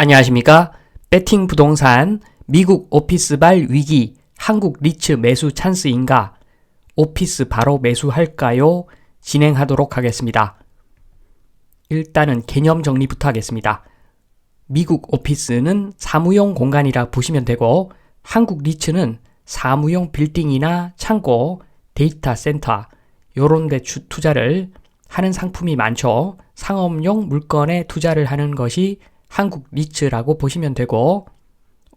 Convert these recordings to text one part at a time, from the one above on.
안녕하십니까? 베팅 부동산 미국 오피스발 위기 한국 리츠 매수 찬스인가? 오피스 바로 매수할까요? 진행하도록 하겠습니다. 일단은 개념 정리부터 하겠습니다. 미국 오피스는 사무용 공간이라 보시면 되고 한국 리츠는 사무용 빌딩이나 창고, 데이터 센터 요런 데 투자를 하는 상품이 많죠. 상업용 물건에 투자를 하는 것이 한국 리츠라고 보시면 되고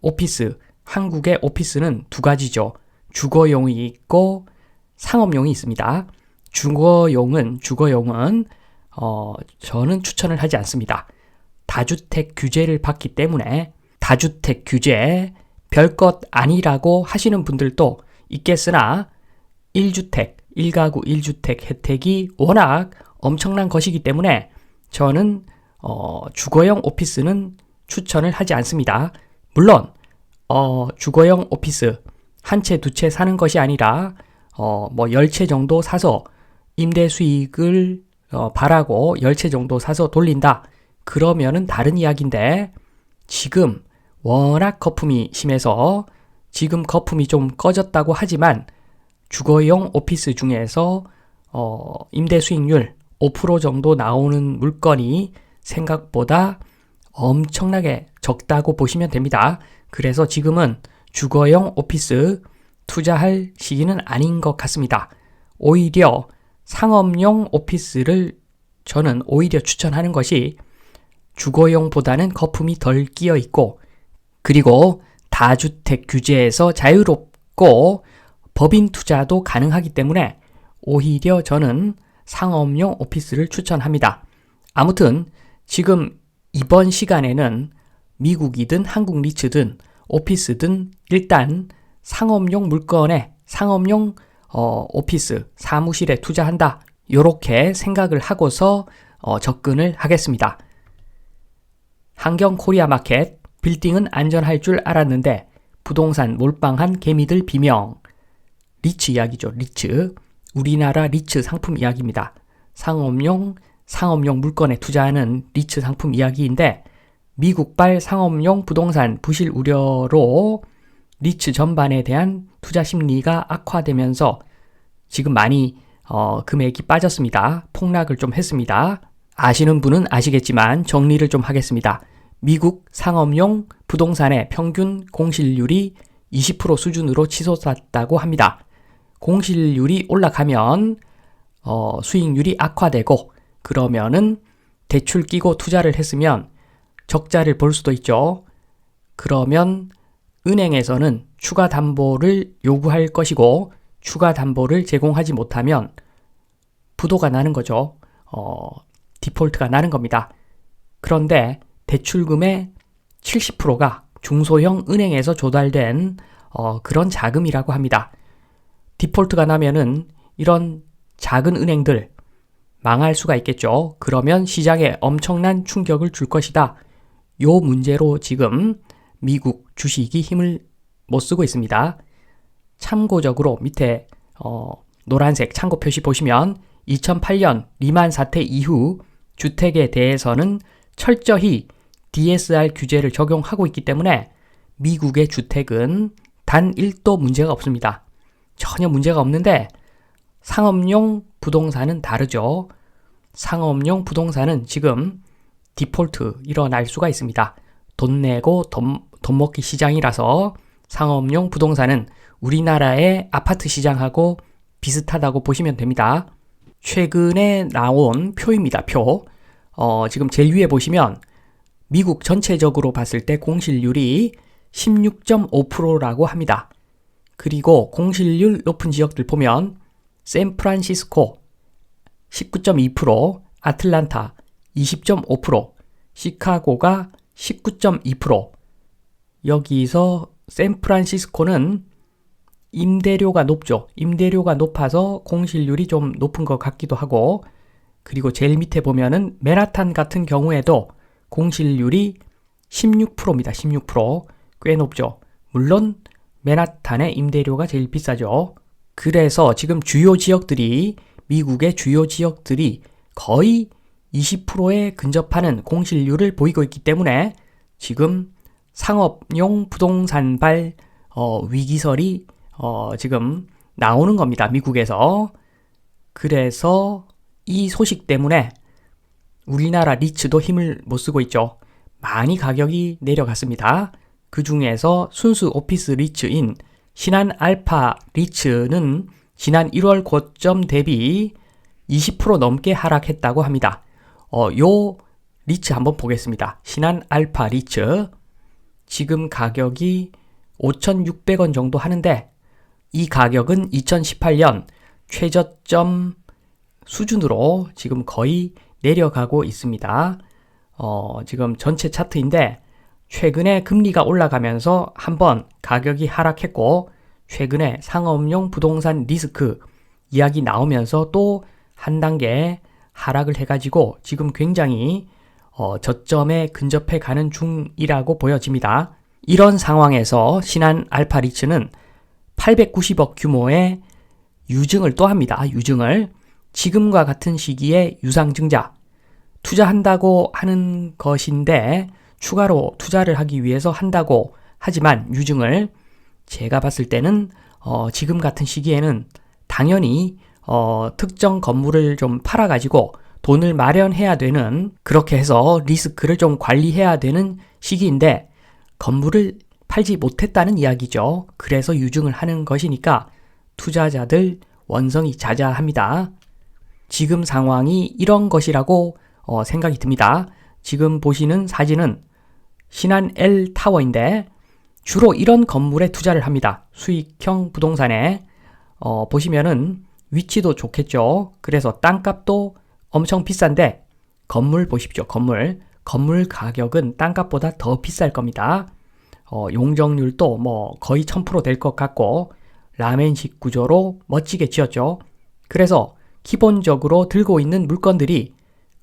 오피스, 한국의 오피스는 두 가지죠. 주거용이 있고 상업용이 있습니다. 주거용은 저는 추천을 하지 않습니다. 다주택 규제를 받기 때문에 다주택 규제 별것 아니라고 하시는 분들도 있겠으나 1주택, 1가구 1주택 혜택이 워낙 엄청난 것이기 때문에 저는 주거용 오피스는 추천을 하지 않습니다. 물론 주거용 오피스 한 채, 두 채 사는 것이 아니라 10채 정도 사서 임대 수익을 바라고 10채 정도 사서 돌린다. 그러면은 다른 이야기인데 지금 워낙 거품이 심해서 지금 거품이 좀 꺼졌다고 하지만 주거용 오피스 중에서 임대 수익률 5% 정도 나오는 물건이 생각보다 엄청나게 적다고 보시면 됩니다. 그래서 지금은 주거용 오피스 투자할 시기는 아닌 것 같습니다. 오히려 상업용 오피스를 저는 오히려 추천하는 것이 주거용보다는 거품이 덜 끼어 있고 그리고 다주택 규제에서 자유롭고 법인 투자도 가능하기 때문에 오히려 저는 상업용 오피스를 추천합니다. 아무튼 지금 이번 시간에는 미국이든 한국 리츠든 오피스든 일단 상업용 물건에 상업용 오피스 사무실에 투자한다. 이렇게 생각을 하고서 접근을 하겠습니다. 한경 코리아 마켓 빌딩은 안전할 줄 알았는데 부동산 몰빵한 개미들 비명. 리츠 이야기죠. 리츠. 우리나라 리츠 상품 이야기입니다. 상업용 물건에 투자하는 리츠 상품 이야기인데 미국발 상업용 부동산 부실 우려로 리츠 전반에 대한 투자 심리가 악화되면서 지금 많이 금액이 빠졌습니다. 폭락을 좀 했습니다. 아시는 분은 아시겠지만 정리를 좀 하겠습니다. 미국 상업용 부동산의 평균 공실률이 20% 수준으로 치솟았다고 합니다. 공실률이 올라가면 수익률이 악화되고 그러면은 대출 끼고 투자를 했으면 적자를 볼 수도 있죠. 그러면 은행에서는 추가 담보를 요구할 것이고 추가 담보를 제공하지 못하면 부도가 나는 거죠. 디폴트가 나는 겁니다. 그런데 대출금의 70%가 중소형 은행에서 조달된 그런 자금이라고 합니다. 디폴트가 나면은 이런 작은 은행들 망할 수가 있겠죠. 그러면 시장에 엄청난 충격을 줄 것이다. 요 문제로 지금 미국 주식이 힘을 못 쓰고 있습니다. 참고적으로 밑에 노란색 참고 표시 보시면 2008년 리만 사태 이후 주택에 대해서는 철저히 DSR 규제를 적용하고 있기 때문에 미국의 주택은 단 1도 문제가 없습니다. 전혀 문제가 없는데 상업용 부동산은 다르죠. 상업용 부동산은 지금 디폴트 일어날 수가 있습니다. 돈 내고 돈 먹기 시장이라서 상업용 부동산은 우리나라의 아파트 시장하고 비슷하다고 보시면 됩니다. 최근에 나온 표입니다. 표. 지금 제일 위에 보시면 미국 전체적으로 봤을 때 공실률이 16.5%라고 합니다. 그리고 공실률 높은 지역들 보면 샌프란시스코 19.2%, 아틀란타 20.5%, 시카고가 19.2%. 여기서 샌프란시스코는 임대료가 높죠. 임대료가 높아서 공실률이 좀 높은 것 같기도 하고 그리고 제일 밑에 보면은 맨하탄 같은 경우에도 공실률이 16%입니다. 16%. 꽤 높죠. 물론 맨하탄의 임대료가 제일 비싸죠. 그래서 지금 미국의 주요 지역들이 거의 20%에 근접하는 공실률을 보이고 있기 때문에 지금 상업용 부동산발 위기설이 지금 나오는 겁니다. 미국에서. 그래서 이 소식 때문에 우리나라 리츠도 힘을 못 쓰고 있죠. 많이 가격이 내려갔습니다. 그 중에서 순수 오피스 리츠인 신한 알파 리츠는 지난 1월 고점 대비 20% 넘게 하락했다고 합니다. 요 리츠 한번 보겠습니다. 신한 알파 리츠. 지금 가격이 5,600원 정도 하는데 이 가격은 2018년 최저점 수준으로 지금 거의 내려가고 있습니다. 지금 전체 차트인데 최근에 금리가 올라가면서 한번 가격이 하락했고 최근에 상업용 부동산 리스크 이야기 나오면서 또 한 단계 하락을 해가지고 지금 굉장히 저점에 근접해 가는 중이라고 보여집니다. 이런 상황에서 신한 알파 리츠는 890억 규모의 유증을 또 합니다. 유증을 지금과 같은 시기에 유상증자 투자한다고 하는 것인데 추가로 투자를 하기 위해서 한다고 하지만 유증을 제가 봤을 때는 지금 같은 시기에는 당연히 특정 건물을 좀 팔아가지고 돈을 마련해야 되는 그렇게 해서 리스크를 좀 관리해야 되는 시기인데 건물을 팔지 못했다는 이야기죠. 그래서 유증을 하는 것이니까 투자자들 원성이 자자합니다. 지금 상황이 이런 것이라고 생각이 듭니다. 지금 보시는 사진은 신한 L 타워인데 주로 이런 건물에 투자를 합니다. 수익형 부동산에 보시면은 위치도 좋겠죠. 그래서 땅값도 엄청 비싼데 건물 보십시오. 건물 가격은 땅값보다 더 비쌀 겁니다. 용적률도 뭐 거의 1000% 될 것 같고 라멘식 구조로 멋지게 지었죠. 그래서 기본적으로 들고 있는 물건들이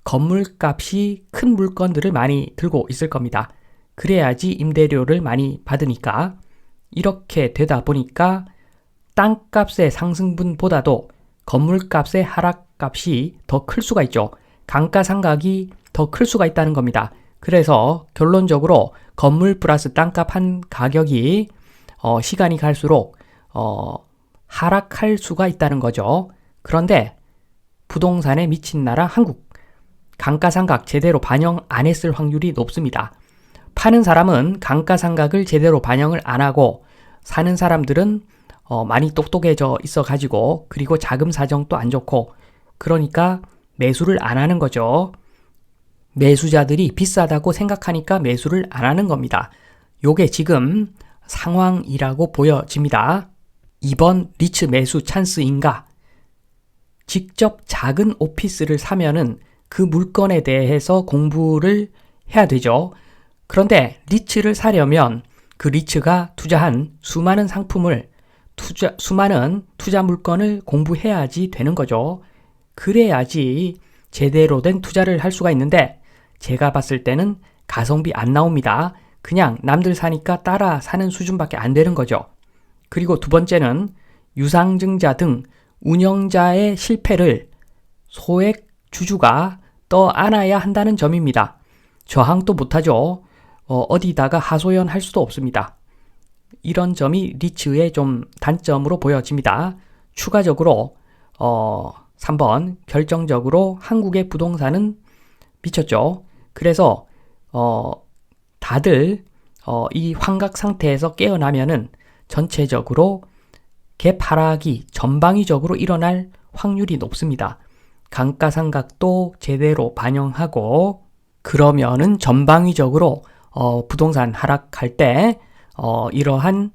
건물값이 큰 물건들을 많이 들고 있을 겁니다. 그래야지 임대료를 많이 받으니까 이렇게 되다 보니까 땅값의 상승분보다도 건물값의 하락값이 더 클 수가 있죠. 감가상각이 더 클 수가 있다는 겁니다. 그래서 결론적으로 건물 플러스 땅값 한 가격이 시간이 갈수록 하락할 수가 있다는 거죠. 그런데 부동산에 미친 나라 한국 감가상각 제대로 반영 안 했을 확률이 높습니다. 파는 사람은 감가상각을 제대로 반영을 안 하고 사는 사람들은 많이 똑똑해져 있어가지고 그리고 자금 사정도 안 좋고 그러니까 매수를 안 하는 거죠. 매수자들이 비싸다고 생각하니까 매수를 안 하는 겁니다. 요게 지금 상황이라고 보여집니다. 이번 리츠 매수 찬스인가? 직접 작은 오피스를 사면은 그 물건에 대해서 공부를 해야 되죠. 그런데 리츠를 사려면 그 리츠가 투자한 수많은 상품을 수많은 투자 물건을 공부해야지 되는 거죠. 그래야지 제대로 된 투자를 할 수가 있는데 제가 봤을 때는 가성비 안 나옵니다. 그냥 남들 사니까 따라 사는 수준밖에 안 되는 거죠. 그리고 두 번째는 유상증자 등 운영자의 실패를 소액 주주가 떠안아야 한다는 점입니다. 저항도 못하죠. 어디다가 하소연할 수도 없습니다. 이런 점이 리츠의 좀 단점으로 보여집니다. 추가적으로 3번 결정적으로 한국의 부동산은 미쳤죠. 그래서 다들 이 환각 상태에서 깨어나면은 전체적으로 갭 하락이 전방위적으로 일어날 확률이 높습니다. 감가상각도 제대로 반영하고 그러면은 전방위적으로 부동산 하락할 때 이러한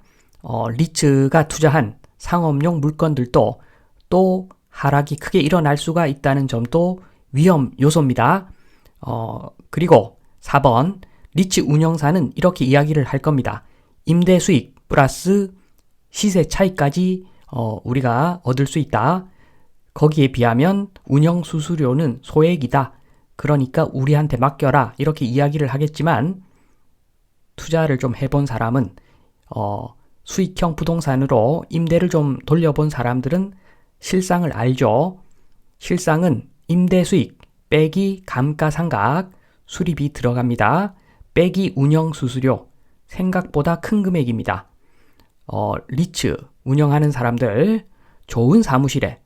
리츠가 투자한 상업용 물건들도 또 하락이 크게 일어날 수가 있다는 점도 위험 요소입니다. 그리고 4번 리츠 운영사는 이렇게 이야기를 할 겁니다. 임대 수익 플러스 시세 차이까지 우리가 얻을 수 있다. 거기에 비하면 운영 수수료는 소액이다. 그러니까 우리한테 맡겨라. 이렇게 이야기를 하겠지만 투자를 좀 해본 사람은 수익형 부동산으로 임대를 좀 돌려본 사람들은 실상을 알죠. 실상은 임대 수익 빼기 감가상각 수리비 들어갑니다. 빼기 운영 수수료 생각보다 큰 금액입니다. 리츠 운영하는 사람들 좋은 사무실에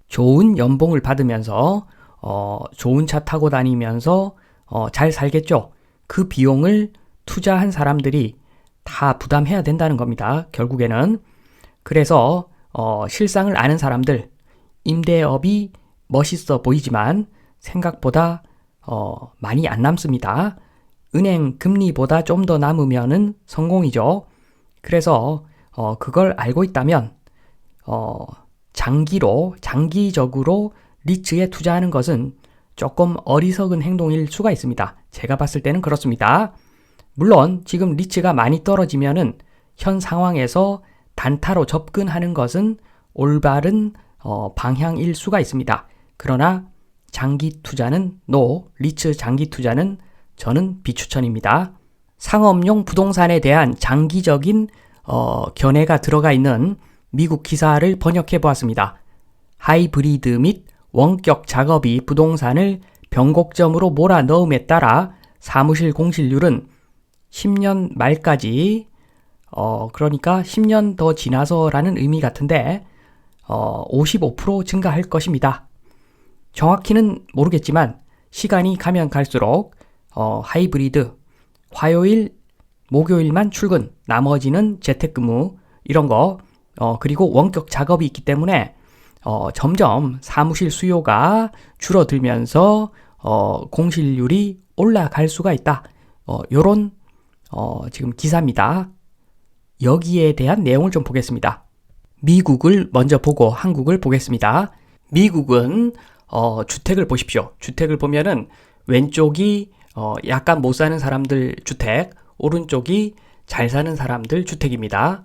좋은 연봉을 받으면서 좋은 차 타고 다니면서 잘 살겠죠. 그 비용을 투자한 사람들이 다 부담해야 된다는 겁니다. 결국에는. 그래서 실상을 아는 사람들, 임대업이 멋있어 보이지만 생각보다 많이 안 남습니다. 은행 금리보다 좀 더 남으면은 성공이죠. 그래서 그걸 알고 있다면 장기적으로 리츠에 투자하는 것은 조금 어리석은 행동일 수가 있습니다. 제가 봤을 때는 그렇습니다. 물론 지금 리츠가 많이 떨어지면은 현 상황에서 단타로 접근하는 것은 올바른 방향일 수가 있습니다. 그러나 장기 투자는 리츠 장기 투자는 저는 비추천입니다. 상업용 부동산에 대한 장기적인 견해가 들어가 있는 미국 기사를 번역해 보았습니다. 하이브리드 및 원격 작업이 부동산을 변곡점으로 몰아넣음에 따라 사무실 공실률은 10년 말까지 그러니까 10년 더 지나서라는 의미 같은데 55% 증가할 것입니다. 정확히는 모르겠지만 시간이 가면 갈수록 하이브리드 화요일, 목요일만 출근, 나머지는 재택근무 이런 거 그리고 원격 작업이 있기 때문에 점점 사무실 수요가 줄어들면서 공실률이 올라갈 수가 있다. 요런 지금 기사입니다. 여기에 대한 내용을 좀 보겠습니다. 미국을 먼저 보고 한국을 보겠습니다. 미국은 주택을 보십시오. 주택을 보면은 왼쪽이 약간 못 사는 사람들 주택, 오른쪽이 잘 사는 사람들 주택입니다.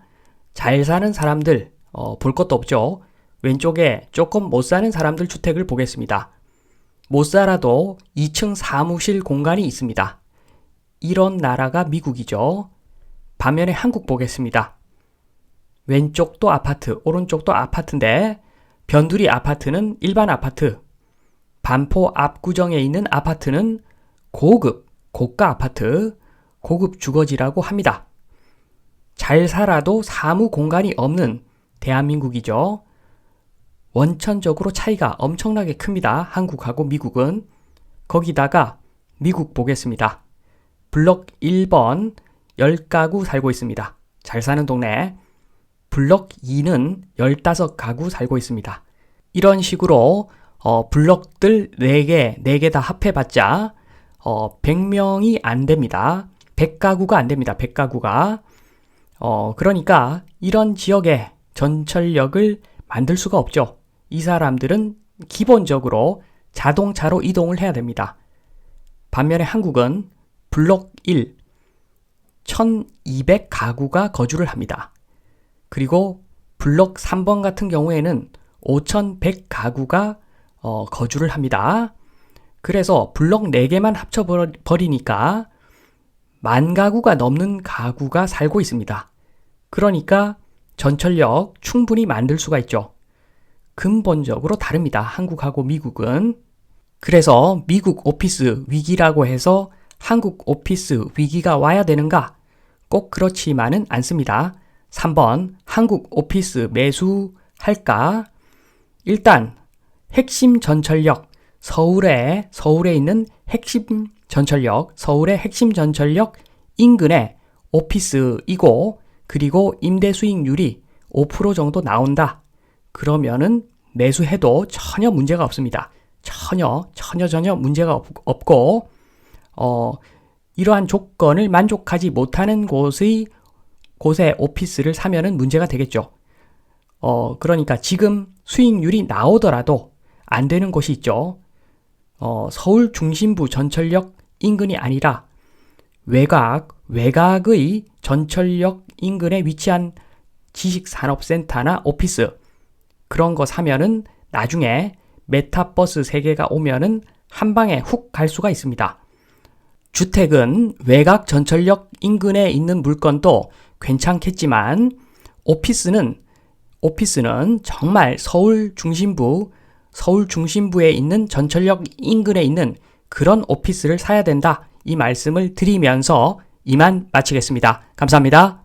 잘 사는 사람들 볼 것도 없죠. 왼쪽에 조금 못 사는 사람들 주택을 보겠습니다. 못 살아도 2층 사무실 공간이 있습니다. 이런 나라가 미국이죠. 반면에 한국 보겠습니다. 왼쪽도 아파트, 오른쪽도 아파트인데 변두리 아파트는 일반 아파트, 반포 압구정에 있는 아파트는 고가 아파트, 고급 주거지라고 합니다. 잘 살아도 사무 공간이 없는 대한민국이죠. 원천적으로 차이가 엄청나게 큽니다. 한국하고 미국은. 거기다가 미국 보겠습니다. 블록 1번 10가구 살고 있습니다. 잘 사는 동네. 블록 2는 15가구 살고 있습니다. 이런 식으로 블록들 4개 다 합해봤자 100명이 안 됩니다. 100가구가 안 됩니다. 100가구가. 그러니까 이런 지역에 전철역을 만들 수가 없죠. 이 사람들은 기본적으로 자동차로 이동을 해야 됩니다. 반면에 한국은 블록 1, 1200가구가 거주를 합니다. 그리고 블록 3번 같은 경우에는 5100가구가 거주를 합니다. 그래서 블록 4개만 합쳐버리니까 10,000가구가 넘는 가구가 살고 있습니다. 그러니까 전철역 충분히 만들 수가 있죠. 근본적으로 다릅니다. 한국하고 미국은. 그래서 미국 오피스 위기라고 해서 한국 오피스 위기가 와야 되는가? 꼭 그렇지만은 않습니다. 3번 한국 오피스 매수할까? 일단 핵심 전철역 서울에 있는 핵심 전철역 서울의 핵심 전철역 인근에 오피스이고 그리고 임대 수익률이 5% 정도 나온다. 그러면은 매수해도 전혀 문제가 없습니다. 전혀 문제가 없고 이러한 조건을 만족하지 못하는 곳에 오피스를 사면은 문제가 되겠죠. 그러니까 지금 수익률이 나오더라도 안 되는 곳이 있죠. 서울 중심부 전철역 인근이 아니라 외곽의 전철역 인근에 위치한 지식산업센터나 오피스 그런 거 사면은 나중에 메타버스 세계가 오면은 한 방에 훅 갈 수가 있습니다. 주택은 외곽 전철역 인근에 있는 물건도 괜찮겠지만 오피스는 정말 서울 중심부에 있는 전철역 인근에 있는 그런 오피스를 사야 된다. 이 말씀을 드리면서 이만 마치겠습니다. 감사합니다.